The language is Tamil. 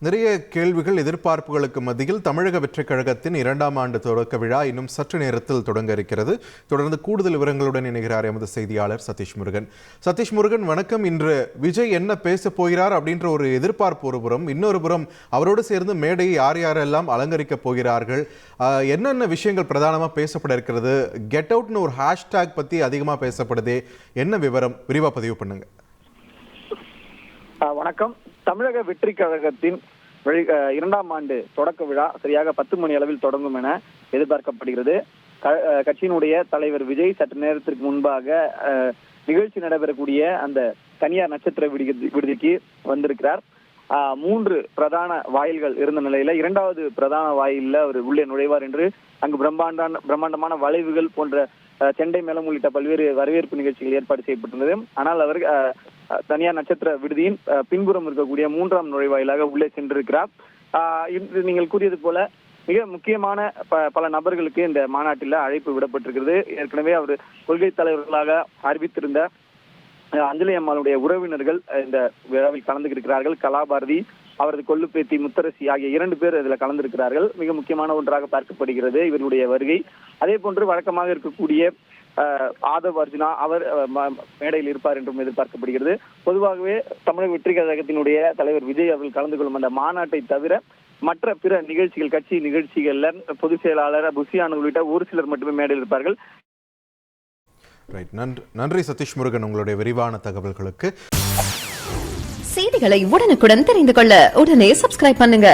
நிறைய கேள்விகள் எதிர்பார்ப்புகளுக்கு மத்தியில் தமிழக வெற்றிக் கழகத்தின் 2ஆம் ஆண்டு தொடக்க விழா இன்னும் சற்று நேரத்தில் தொடங்க இருக்கிறது. தொடர்ந்து கூடுதல் விவரங்களுடன் இணைகிறார் எமது செய்தியாளர் சதீஷ் முருகன். சதீஷ் முருகன், வணக்கம். இன்று விஜய் என்ன பேச போகிறார் அப்படின்ற ஒரு எதிர்பார்ப்பு ஒரு புறம், இன்னொரு புறம் அவரோடு சேர்ந்து மேடையை யாரெல்லாம் அலங்கரிக்க போகிறார்கள், என்னென்ன விஷயங்கள் பிரதானமாக பேசப்பட இருக்கிறது, கெட் அவுட்னு ஒரு ஹேஷ்டேக் பற்றி அதிகமாக பேசப்படுதே, என்ன விவரம் விரிவாக பதிவு பண்ணுங்க. வணக்கம். தமிழக வெற்றி கழகத்தின் 2ஆம் ஆண்டு தொடக்க விழா சரியாக 10 மணி அளவில் தொடங்கும் என எதிர்பார்க்கப்படுகிறது. கட்சியினுடைய தலைவர் விஜய் சற்று நேரத்திற்கு முன்பாக நிகழ்ச்சி நடைபெறக்கூடிய அந்த தனியார் நட்சத்திர விடுதிக்கு வந்திருக்கிறார். 3 பிரதான வாயில்கள் இருந்த நிலையில 2வது பிரதான வாயிலில் அவர் உள்ளே நுழைவார் என்று அங்கு பிரம்மாண்டமான வளைவுகள் போன்ற செண்டை மேளம் உள்ளிட்ட பல்வேறு வரவேற்பு நிகழ்ச்சிகள் ஏற்பாடு செய்யப்பட்டுள்ளது. ஆனால் அவர் தனியார் நட்சத்திர விடுதியின் பின்புறம் இருக்கக்கூடிய 3ஆம் நுழைவாயிலாக உள்ளே சென்றிருக்கிறார். நீங்கள் கூறியது போல மிக முக்கியமான பல நபர்களுக்கு இந்த மாநாட்டில் அழைப்பு விடப்பட்டிருக்கிறது. ஏற்கனவே அவர் கொள்கை தலைவர்களாக அறிவித்திருந்த அஞ்சலி அம்மாளுடைய உறவினர்கள் இந்த விழாவில் கலந்துகிறார்கள். கலாபாரதி, அவரது கொள்ளுப்பேத்தி முத்தரசி ஆகிய 2 பேர் இதில் கலந்திருக்கிறார்கள். மிக முக்கியமான ஒன்றாக பார்க்கப்படுகிறது இவருடைய வருகை. அதே போன்று வழக்கமாக இருக்கக்கூடிய ஆதவ் அர்ஜுனா அவர் மேடையில் இருப்பார் என்றும் எதிர்பார்க்கப்படுகிறது. பொதுவாகவே தமிழக வெற்றி கழகத்தினுடைய தலைவர் விஜய் அவர்கள் கலந்து கொள்ளும் அந்த மாநாட்டை தவிர மற்ற பிற நிகழ்ச்சிகள், கட்சி நிகழ்ச்சிகள்ல பொதுச் செயலாளர் புசியானு உள்ளிட்ட ஒரு சிலர் மட்டுமே மேடையில் இருப்பார்கள். நன்றி சதீஷ் முருகன், உங்களுடைய விரிவான தகவல்களுக்கு. செய்திகளை உடனுக்குடன் தெரிந்து கொள்ள உடனே சப்ஸ்கிரைப் பண்ணுங்க.